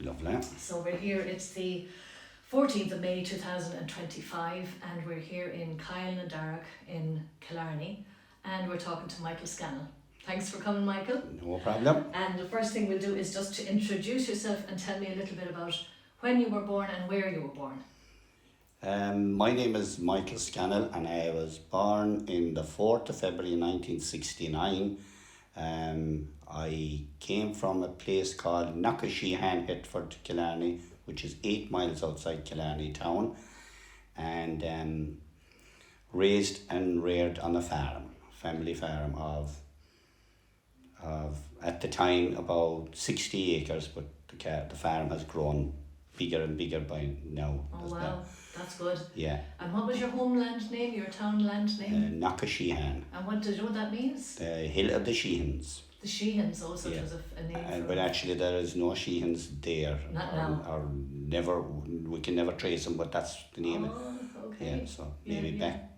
Lovely. So we're here, it's the 14th of May 2025, and we're here in Coill and Darach in Killarney, and we're talking to Michael Scannell. Thanks for coming, Michael. No problem. And the first thing we'll do is just to introduce yourself and tell me a little bit about when you were born and where you were born. My name is Michael Scannell, and I was born in the 4th of February 1969. I came from a place called Knockasheehan, Hertford, Killarney, which is 8 miles outside Killarney town, and raised and reared on a farm, family farm of at the time about 60 acres, but the farm has grown bigger and bigger by now. Oh wow, that's good. Yeah. And what was your homeland name, your townland name? Knockasheehan. And what do you know what that means? The hill of the Sheehans. The Sheehans also, it was a name for But actually there is no Sheehans there. Not now. Or never, we can never trace them, but that's the name. Okay. Yeah, so maybe back.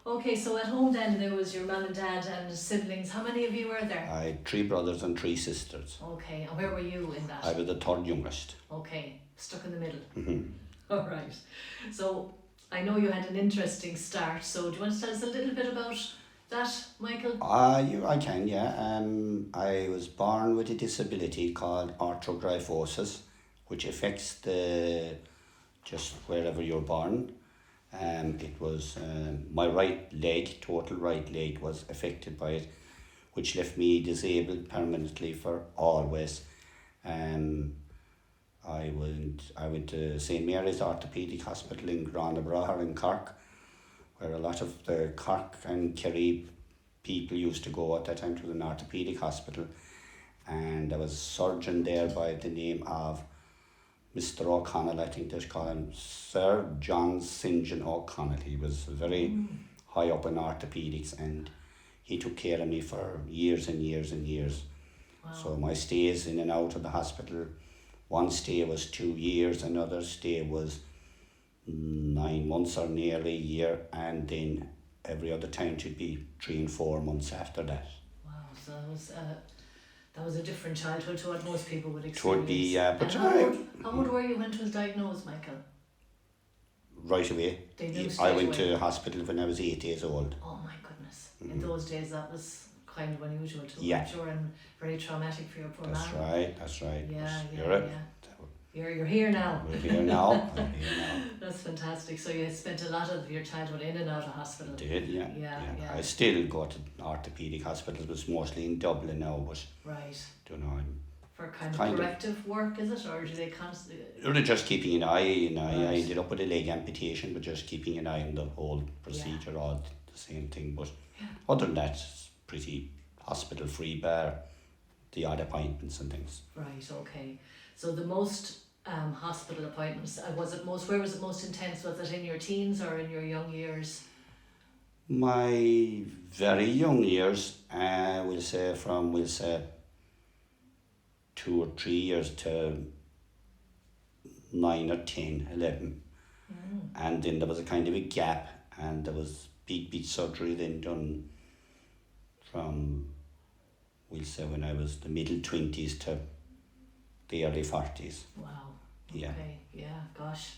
Okay, so at home then there was your mum and dad and siblings. How many of you were there? I had 3 brothers and 3 sisters. Okay, and where were you in that? I was the 3rd youngest. Okay, stuck in the middle. Mm-hmm. All right. So I know you had an interesting start. So do you want to tell us a little bit about that, Michael? I can, yeah. I was born with a disability called arthrogryphosis, which affects just wherever you're born. It was my right leg, total right leg, was affected by it, which left me disabled permanently for always. I went to St Mary's Orthopaedic Hospital in Granabraher in Cork, where a lot of the Cork and Kerry people used to go at that time. To an orthopaedic hospital, and there was a surgeon there by the name of Mr. O'Connell, I think they call him Sir John St. John O'Connell. He was very high up in orthopaedics, and he took care of me for years and years and years. Wow. So my stays in and out of the hospital, one stay was 2 years, another stay was 9 months or nearly a year, and then every other time to be 3 and 4 months after that. Wow, so that was a different childhood to what most people would experience. It would be, but how old were you when it was diagnosed, Michael? Right away. I went to hospital when I was 8 years old. Oh my goodness. In those days that was kind of unusual too. Yeah. I'm sure, and very traumatic for your poor That's man. That's right. Yeah. You're here now. We're here now. I'm here now. That's fantastic. So you spent a lot of your childhood in and out of hospital. Did, yeah. Yeah. I still go to orthopaedic hospitals, but it's mostly in Dublin now, but right. Don't know. For kind of corrective work, is it, or do they constantly? They're just keeping an eye. I ended up with a leg amputation, but just keeping an eye on the whole procedure, all the same thing. But other than that, it's pretty hospital free, bar the odd appointments and things. Right. Okay. So the most hospital appointments, where was it most intense? Was it in your teens or in your young years? My very young years, we'll say 2 or 3 years to 9 or 10, 11. And then there was a kind of a gap, and there was big surgery then done from, we'll say, when I was the middle 20s to the early 40s. Wow. Yeah. Okay. Yeah. Gosh,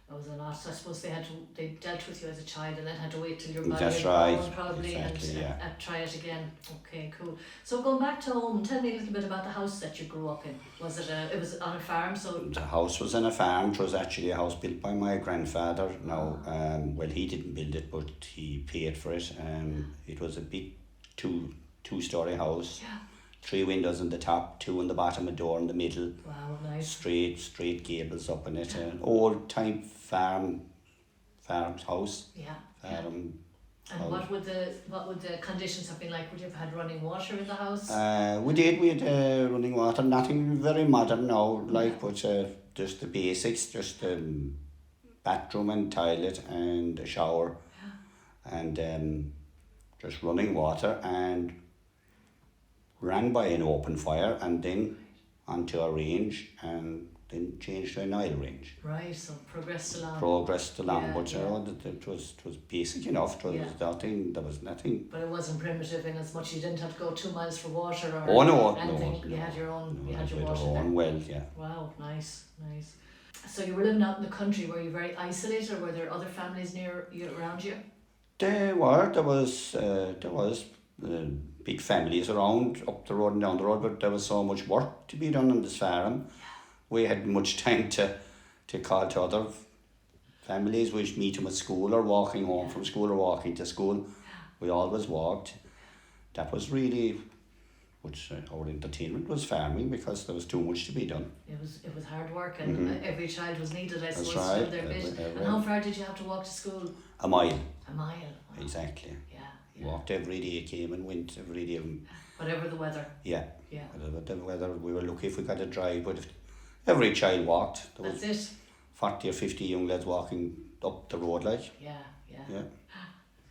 that was a lot. So I suppose they dealt with you as a child and then had to wait till your body That's had right. grown probably Exactly, and try it again. Okay. Cool. So going back to home, tell me a little bit about the house that you grew up in. Was it was on a farm? So the house was on a farm. It was actually a house built by my grandfather. Now, well, he didn't build it, but he paid for it. It was a big two-story house. Yeah. 3 windows on the top, 2 on the bottom, a door in the middle. Wow, nice. Straight gables up in it. An old type farm house. Yeah. And what would the conditions have been like? Would you have had running water in the house? We had running water, nothing very modern now, but just the basics, just bathroom and toilet and a shower. Yeah. And just running water, and ran by an open fire, and then onto a range and then changed to an oil range. Right, so progressed along. Progressed along, Yeah, but you yeah. know, it was basic enough. There was nothing. But it wasn't primitive in as much you didn't have to go 2 miles for water or Oh no, anything. no. You had your own, No, you had your with water our there. own well, yeah. Wow, nice. So you were living out in the country, were you very isolated, or were there other families near you, around you? There was big families around up the road and down the road, but there was so much work to be done on this farm. We had much time to call to other families. We'd meet them at school or walking home from school or walking to school. We always walked. That was really, which our entertainment was farming because there was too much to be done. It was hard work, and every child was needed, I suppose, to do their bit. And how far did you have to walk to school? A mile. A mile. Wow. Exactly. Yeah. Walked every day, came and went every day. Whatever the weather. Yeah. Yeah. Whether we were lucky if we got a drive, but if every child walked, there was That's it. 40 or 50 young lads walking up the road like. Yeah. Yeah.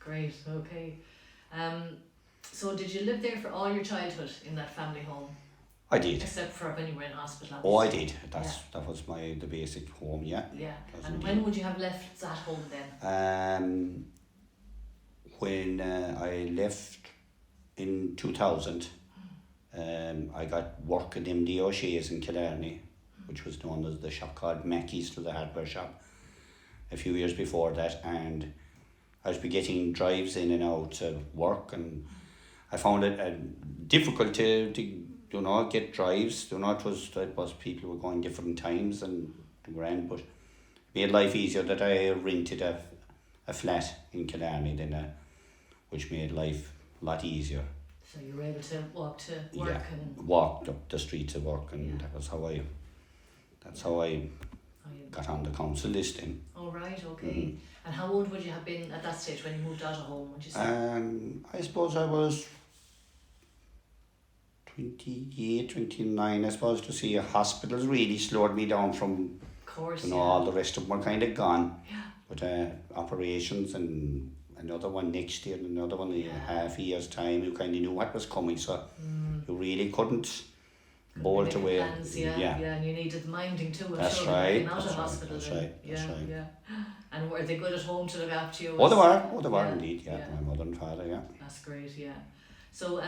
Great, okay. So did you live there for all your childhood in that family home? I did. Except for when you were in hospital? Oh, I did. That was the basic home, yeah. Yeah. And when would you have left that home then? When I left in 2000, I got work at MD O'Shea's in Killarney, which was known as the shop called Mackey's, to the hardware shop, a few years before that, and I was getting drives in and out to work, and I found it difficult to get drives. It was people were going different times and grand, but it made life easier that I rented a flat in Killarney which made life a lot easier. So you were able to walk to work and walked up the street to work, and that's how I got on the council listing. Oh right, okay. And how old would you have been at that stage when you moved out of home, would you say? I suppose I was 28, 29, I suppose, to see hospitals really slowed me down from, of course, all the rest of them were kind of gone. Yeah. But operations and another one next year and another one in half a year's time, you kind of knew what was coming, so you really couldn't bolt away. Plans, and you needed the minding too. That's right. Out of hospital. That's right. Yeah. And were they good at home to look after you? They were indeed, my mother and father, yeah. That's great, yeah. So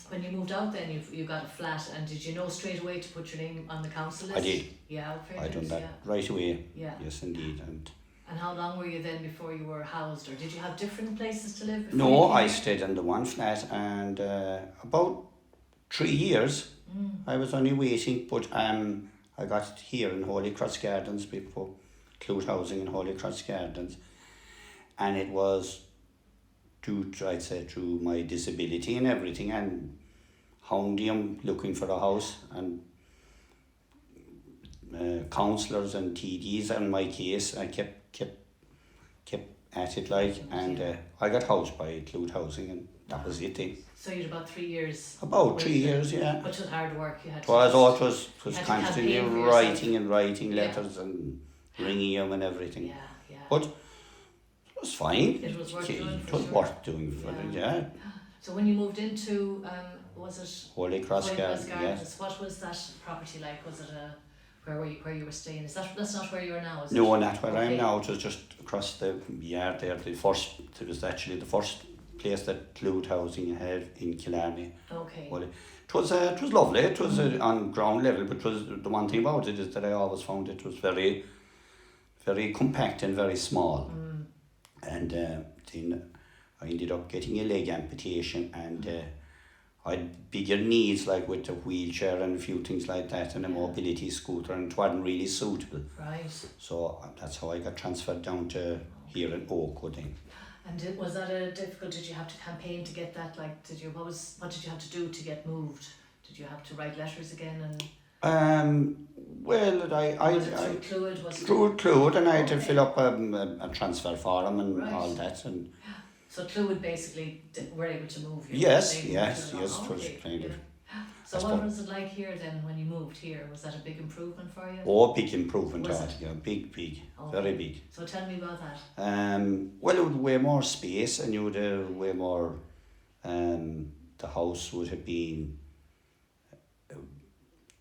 when you moved out then, you got a flat, and did you know straight away to put your name on the council list? I did. Yeah, I done that right away. Yeah. Yes, indeed. And how long were you then before you were housed, or did you have different places to live? No, I stayed in the one flat, and about 3 years I was only waiting, but I got here in Holy Cross Gardens before Clúid housing in Holy Cross Gardens, and it was due to my disability and everything, and hounding looking for a house, and councillors and TDs in my case, I kept at it and I got housed by Clúid housing, and that was it then. So you had about 3 years. About 3 years, yeah. Which was hard work. You had it was constantly writing letters and ringing them and everything. Yeah. But it was fine. It was worth doing. It was worth doing for it, yeah. So when you moved into, was it Holy Cross Gardens? Yes. What was that property like? Was it where you were staying? That's not where you are now, is it? No, not where I am now. It was just across the yard there. It was actually the first place that Clúid housing had in Killarney. Okay. Well, it was lovely. It was on ground level, but the one thing about it is that I always found it was very, very compact and very small. And then I ended up getting a leg amputation, and I had bigger needs, like with a wheelchair and a few things like that, and a mobility scooter, and it wasn't really suitable. Right. So that's how I got transferred down to here in Oakwood then. And was that difficult? Did you have to campaign to get that? Like, what did you have to do to get moved? Did you have to write letters again and? Well, through Clúid, and I had to fill up a transfer form and all that, and. So Clúid basically were able to move you? Yes, it was kind of. So what was it like here then when you moved here? Was that a big improvement for you? Oh, big improvement, big, very big. So tell me about that. Well, it would way more space, and you would way more. The house would have been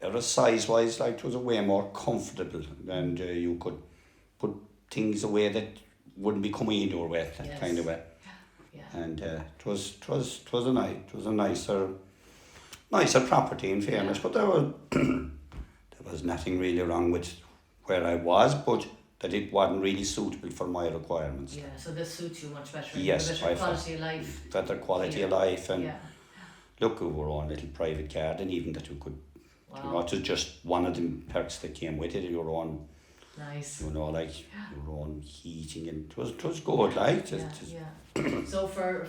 Era size-wise, like, it was a way more comfortable, and you could put things away that wouldn't be coming in your way, that kind of way. Yeah. And it was a nicer property in fairness, but there was nothing really wrong with where I was, but that it wasn't really suitable for my requirements. Yeah, so this suits you much better. Yes, better quality of life. Better quality of life, and yeah. look, we were on a little private garden, even that you could. Wow. You know, it was just one of the perks that came with it. Your own, nice. You know, like your own heating, and it was good, like. Yeah. So for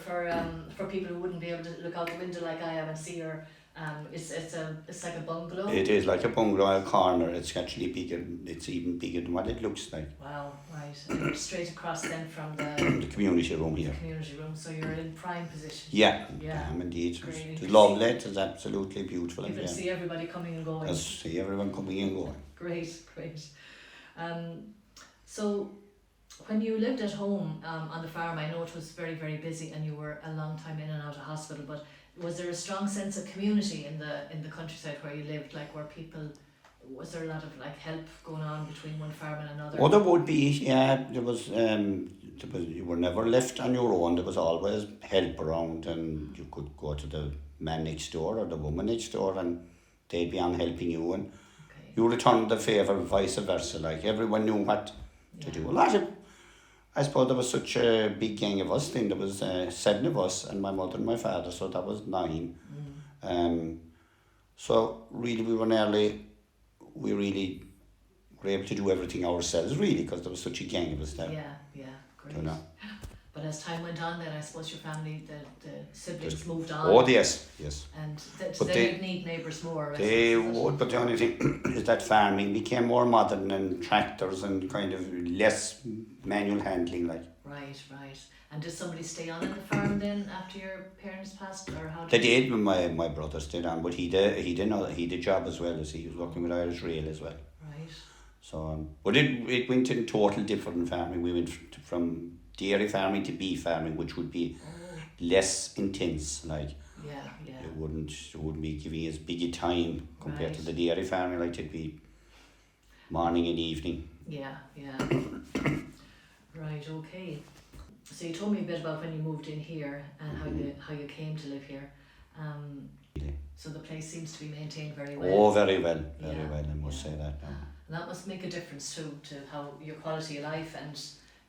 people who wouldn't be able to look out the window like I am and see your it's like a bungalow. It is like a bungalow, a corner. It's actually bigger. It's even bigger than what it looks like. Wow, right. And straight across then from the community room here. The community room, so you're in prime position. Yeah. Indeed. It's lovely. It's absolutely beautiful. You can see everybody coming and going. See everyone coming and going. Great. So when you lived at home on the farm, I know it was very, very busy and you were a long time in and out of hospital, but was there a strong sense of community in the countryside where you lived? Like, was there a lot of like help going on between one farm and another? Oh, there would be, yeah. There was you were never left on your own. There was always help around, and you could go to the man next door or the woman next door, and they'd be on helping you, and you returned the favour, vice versa. Like, everyone knew what to do. A lot of, I suppose there was such a big gang of us then. There was 7 of us, and my mother and my father, so that was 9. So really we really were able to do everything ourselves, really, because there was such a gang of us there. Yeah, great. You know? But as time went on then, I suppose your family, the siblings moved on. Oh, yes. And they'd need neighbours more. They would, but the only thing is that farming became more modern, and tractors and kind of less manual handling, like. Right. And did somebody stay on the farm then after your parents passed, or how? They did. My brother stayed on, but he did job as well, as he was working with Irish Rail as well. Right. So, but it went in total different farming. We went from dairy farming to beef farming, which would be less intense, like. Yeah. It wouldn't be giving as big a time compared to the dairy farming, like it'd be morning and evening. Yeah. Right, okay. So you told me a bit about when you moved in here and how you came to live here. So the place seems to be maintained very well. Oh, very well, I must say that. And that must make a difference too, to how your quality of life and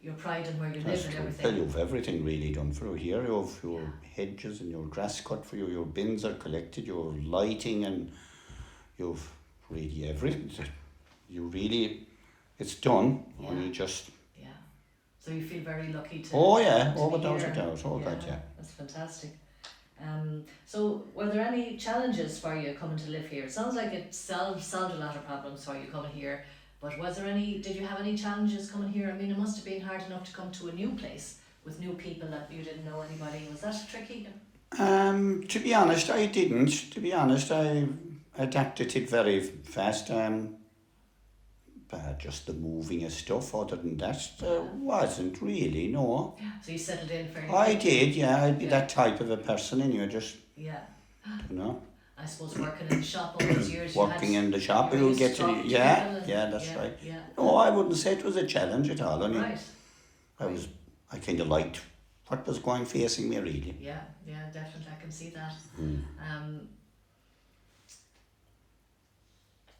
your pride in where you live and everything. Well, you've everything really done for you here. You have your hedges and your grass cut for you, your bins are collected, your lighting, and you've really everything. It's done, and you just... Yeah. So you feel very lucky to... Oh, yeah, without a doubt. Oh, God, yeah. That's fantastic. So were there any challenges for you coming to live here? It sounds like it solved a lot of problems for you coming here, but did you have any challenges coming here? I mean, it must have been hard enough to come to a new place with new people that you didn't know anybody. Was that tricky? To be honest, I didn't. To be honest, I adapted it very fast. Just the moving and stuff. Other than that, wasn't really, no. So you settled in fairly I did, yeah. I'd be that type of a person anyway, just... Yeah. You know? I suppose working in the shop all those years. Working in the shop, you'll get to... Yeah, that's right. Yeah. No, I wouldn't say it was a challenge at all. Right. I kind of liked what was facing me, really. Yeah, definitely. I can see that.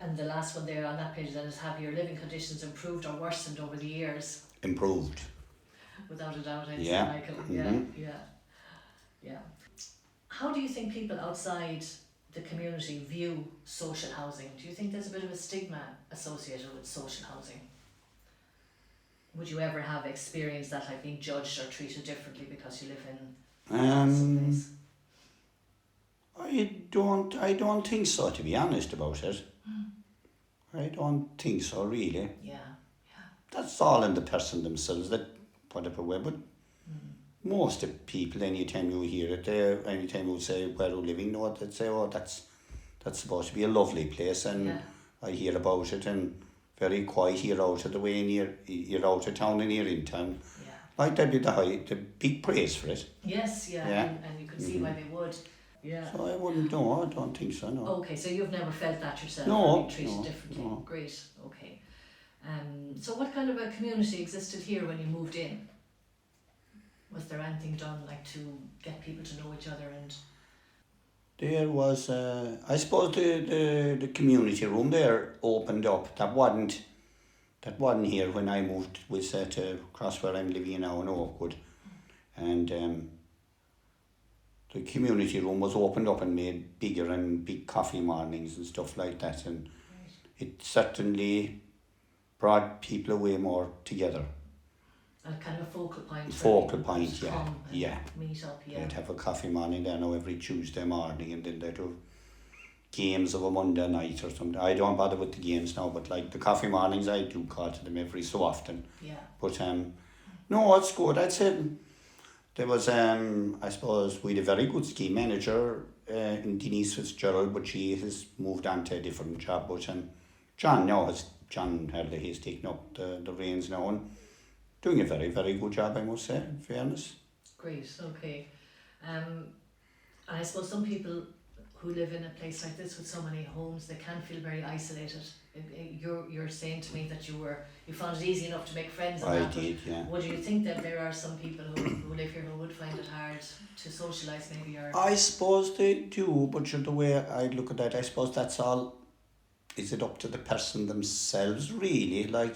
And the last one there on that page then is, have your living conditions improved or worsened over the years? Improved. Without a doubt, I'd say, Michael. Yeah. How do you think people outside the community view social housing? Do you think there's a bit of a stigma associated with social housing? Would you ever have experienced that, like being judged or treated differently because you live in some place? I don't think so, to be honest about it. I don't think so, really. Yeah. That's all in the person themselves, that whatever way, but most of people, anytime you hear it, anytime you say where you're living, they'd say, oh, that's supposed to be a lovely place, and I hear about it, and very quiet here out of the way, and you're out of town and you're in town. Like, that'd be the big praise for it. Yes, and you can see why they would. Yeah. So I wouldn't know. I don't think so. No. Okay, so you've never felt that yourself? No. Or being treated No. differently. No. Great. Okay. So what kind of a community existed here when you moved in? Was there anything done like to get people to know each other and? There was, I suppose, the community room there opened up. That wasn't here when I moved. We said to across where I'm living now in Oakwood, and the community room was opened up and made bigger, and big coffee mornings and stuff like that, and it certainly brought people away more together. A kind of a focal point. Focal point, yeah. Come and Yeah. meet up, yeah. They'd have a coffee morning there now every Tuesday morning, and then they'd do games of a Monday night or something. I don't bother with the games now, but like the coffee mornings, I do call to them every so often. Yeah. But no, it's good. I'd say there was I suppose we had a very good ski manager in Denise Fitzgerald, but she has moved on to a different job. But John Hadley has taken up the reins now and doing a very, very good job, I must say, in fairness. Great, okay. And I suppose some people who live in a place like this with so many homes, they can feel very isolated. You're saying to me that you found it easy enough to make friends. And I did, yeah. Would you think that there are some people who live here who would find it hard to socialise maybe? Or I suppose they do, but the way I look at that, I suppose that's all, is it up to the person themselves really? Like,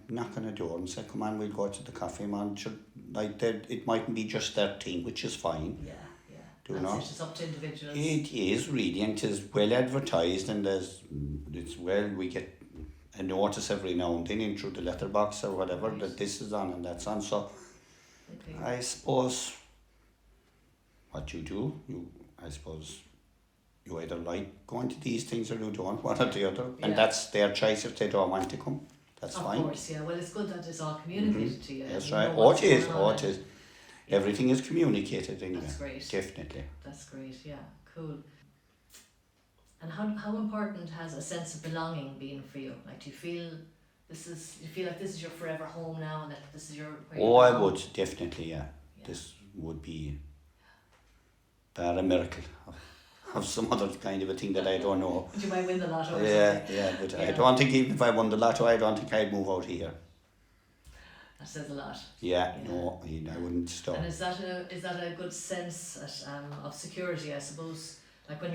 knock on a door and say, come on, we'll go to the coffee, man. Like that, it mightn't be just their thing, which is fine. Yeah. Do you know? It's up to individuals. It is really, and it is well advertised, and we get a notice every now and then in through the letterbox or whatever that this is on and that's on. So Okay. I suppose what you do, I suppose you either like going to these things or you don't, one or the other, and that's their choice if they don't want to come. That's fine. Of course, yeah. Well, it's good that it's all communicated to you. That's You right. know what's It is. going on It is. Yeah. Everything is communicated anyway. That's great. Definitely. That's great, yeah, cool. And how important has a sense of belonging been for you? Like, do you feel like this is your forever home now, and that this is your? I would definitely, yeah. This would be a miracle of some other kind of a thing that I don't know. But you might win the lotto. Or something. But I don't think even if I won the lotto, I don't think I'd move out here. That says a lot. Yeah. No, I wouldn't stop. And is that a good sense of security? I suppose, like when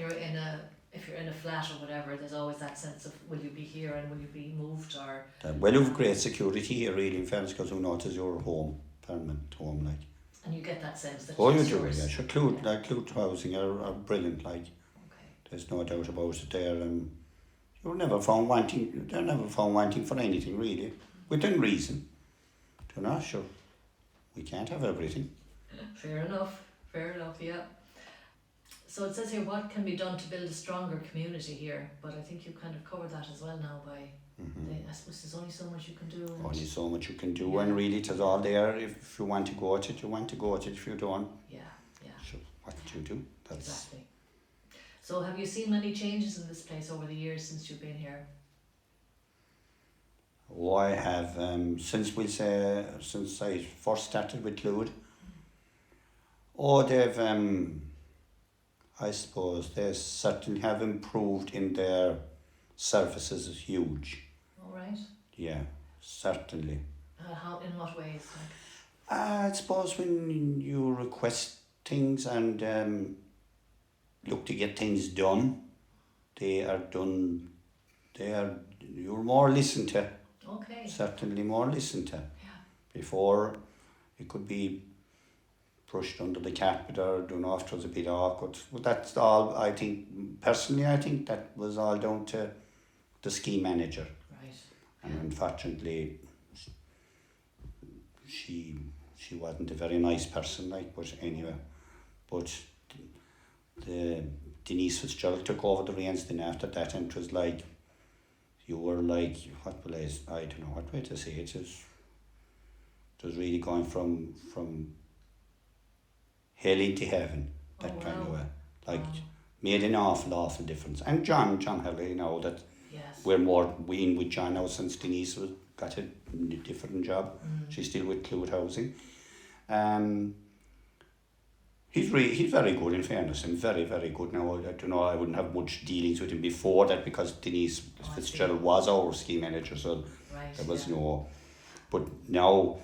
if you're in a flat or whatever, there's always that sense of will you be here and will you be moved or. Well, you've great security here, really, in fairness, because who knows, it's your home, permanent home, like. And you get that sense that. Oh, you it's do, yours. yeah. Sure, Clúid housing are brilliant, like. Okay. There's no doubt about it there, and they're never found wanting for anything, really, within reason. Do you know, sure, we can't have everything. Fair enough, yeah. So it says here, what can be done to build a stronger community here? But I think you kind of covered that as well now by, I suppose there's only so much you can do. Only so much you can do, and really it is all there. If you want to go at it, you want to go at it. If you don't, sure, what do you do? That's exactly. So have you seen many changes in this place over the years since you've been here? Oh, I have, since I first started with Clúid. Oh, they've, I suppose they certainly have improved in their services. Is huge. All right. Yeah, certainly. How? In what ways? I suppose when you request things and look to get things done, you're more listened to. Okay. Certainly more listened to. Yeah. Before, it could be pushed under the carpet or done off, it was a bit awkward. But that's all, I think, personally, I think that was all down to the ski manager. Right. And unfortunately, she wasn't a very nice person, like, but anyway. But the Denise Fitzgerald took over the reins then after that, and it was like, you were like, I don't know what way to say it. It was really going from hell into heaven, that kind of way. Like, made an awful difference. And John Hurley, you know, that we're more in with John now since Denise got a different job. She's still with Clúid Housing. He's very good, in fairness, and very, very good now. I wouldn't have much dealings with him before that because Denise Fitzgerald was our scheme manager, so Right, there was yeah. no. But now,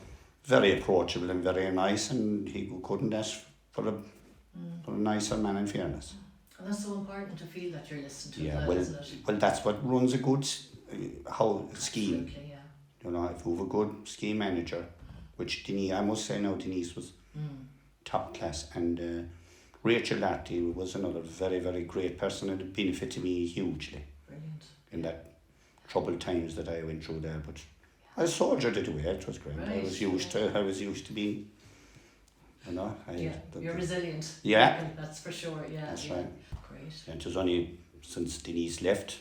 very approachable and very nice, and he couldn't ask for a nicer man, in fairness. And that's so important to feel that you're listened to, Yeah, isn't it? well, that's what runs a good scheme. Absolutely, yeah. If you have a good scheme manager, which Denise, I must say now, Denise was top class, and Rachel Larty was another very, very great person, and it benefited me hugely. Brilliant. In that troubled times that I went through there, but I soldiered it away. It was great. Right, I was used to being, You're resilient. Yeah. That's for sure. Yeah. That's yeah. right. Great. And it was only since Denise left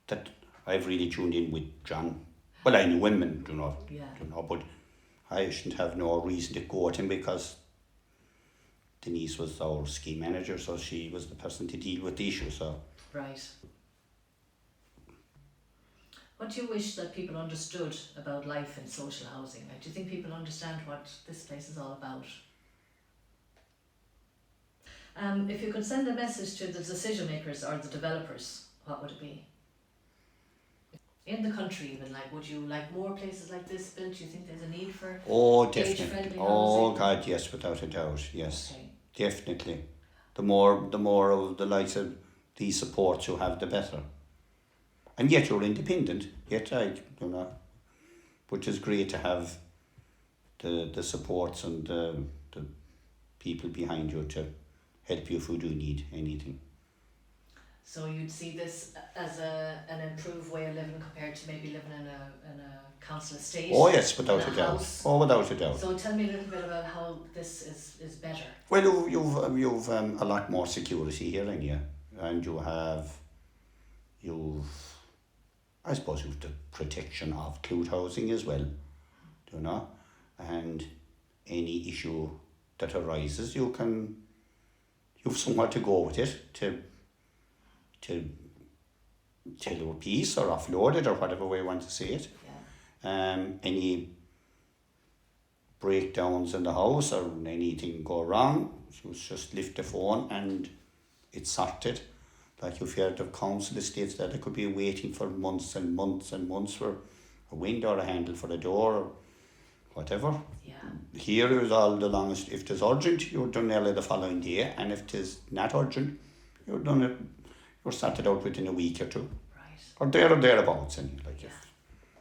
that I've really tuned in with John. Well, I knew him, and but I shouldn't have no reason to go at him because Denise was our scheme manager, so she was the person to deal with the issue. So. Right. What do you wish that people understood about life in social housing? Like, do you think people understand what this place is all about? If you could send a message to the decision makers or the developers, what would it be? In the country even, would you like more places like this built? Do you think there's a need for Definitely. age-friendly Oh housing? God, yes, without a doubt, yes. Okay. Definitely. The more of the likes of these supports you have, the better. And yet you're independent, which is great to have the supports and the people behind you to help you if you do need anything. So you'd see this as an improved way of living compared to maybe living in a council estate? Oh yes, without in a doubt. house. Oh, without a doubt. So tell me a little bit about how this is better. Well, you've a lot more security here in you, and I suppose you've the protection of Clúid housing as well, and any issue that arises, you've somewhere to go with it to tell your piece or offload it or whatever way you want to say it. Yeah. Any breakdowns in the house or anything go wrong, you just lift the phone and it's sorted. Like if you had the council estates that they could be waiting for months and months and months for a window or a handle for the door or whatever. Yeah. Here is all the longest. If it's urgent, you're done early the following day, and if it is not urgent, you're sorted out within a week or two. Right. Or thereabouts.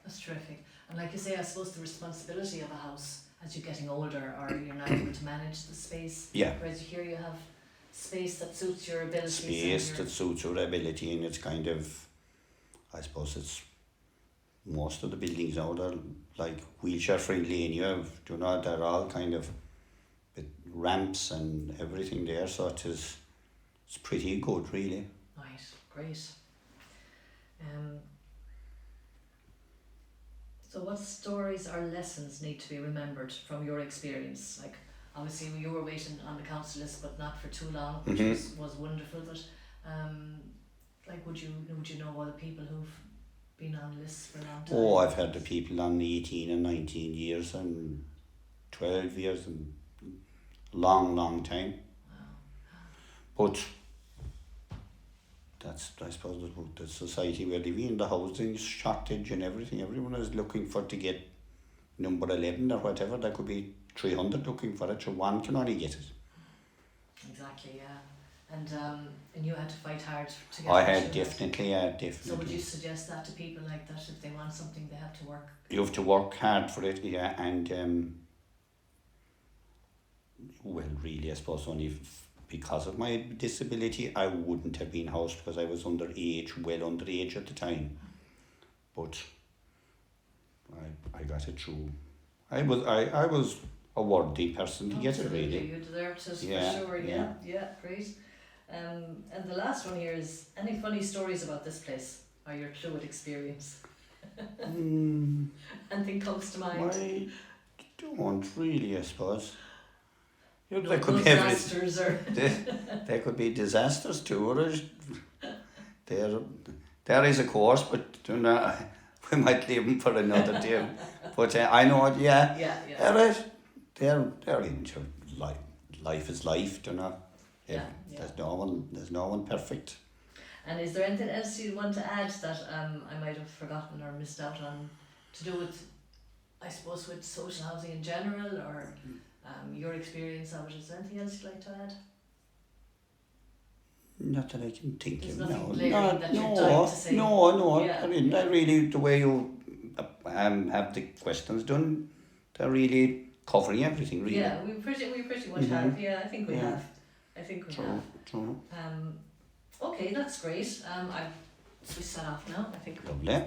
That's terrific. And like you say, I suppose the responsibility of a house as you're getting older, or you're not able to manage the space. Yeah. Whereas here you have space that suits your abilities. Space that suits your ability, and it's kind of, I suppose it's, most of the buildings now, they're like wheelchair friendly, and they're all kind of with ramps and everything there, so it's pretty good, really. Right, great. So what stories or lessons need to be remembered from your experience? Like, obviously you were waiting on the council list, but not for too long, which was wonderful. But would you know other people who've been on lists for a long time? Oh, I've had the people on 18 and 19 years and 12 years and long time. Wow. But that's, I suppose, the society we're living in, the housing shortage and everything. Everyone is looking to get number 11 or whatever. There could be 300 looking for it, so one can only get it. Exactly, yeah. And you had to fight hard to get I it. had, definitely. So would you suggest that to people like that? If they want something, they have to work? You have to work hard for it, yeah, and well, really, I suppose only because of my disability, I wouldn't have been housed because I was well underage at the time. But I got it through. I was a worthy person to get it, really. You deserved it, Yeah, for sure. Yeah, great. And the last one here is, any funny stories about this place or your Clúid experience? Anything comes to mind? I don't really, I suppose. No Disasters or there could be disasters too. Or there is a course, but we might leave them for another day. But I know, yeah. Yeah. They're into life is life, you know. Yeah. There's no one perfect. And is there anything else you want to add that I might have forgotten or missed out on to do with, I suppose, with social housing in general, or your experience of it? Is there anything else you'd like to add? Not that I can think There's of nothing now. glaring that you're dying to say. No. Yeah. I mean, I really, the way you have the questions done, they're really covering everything, really. Yeah, we pretty much have. Yeah, I think we have. True. Okay, that's great. I've switched that off now. I think Lovely.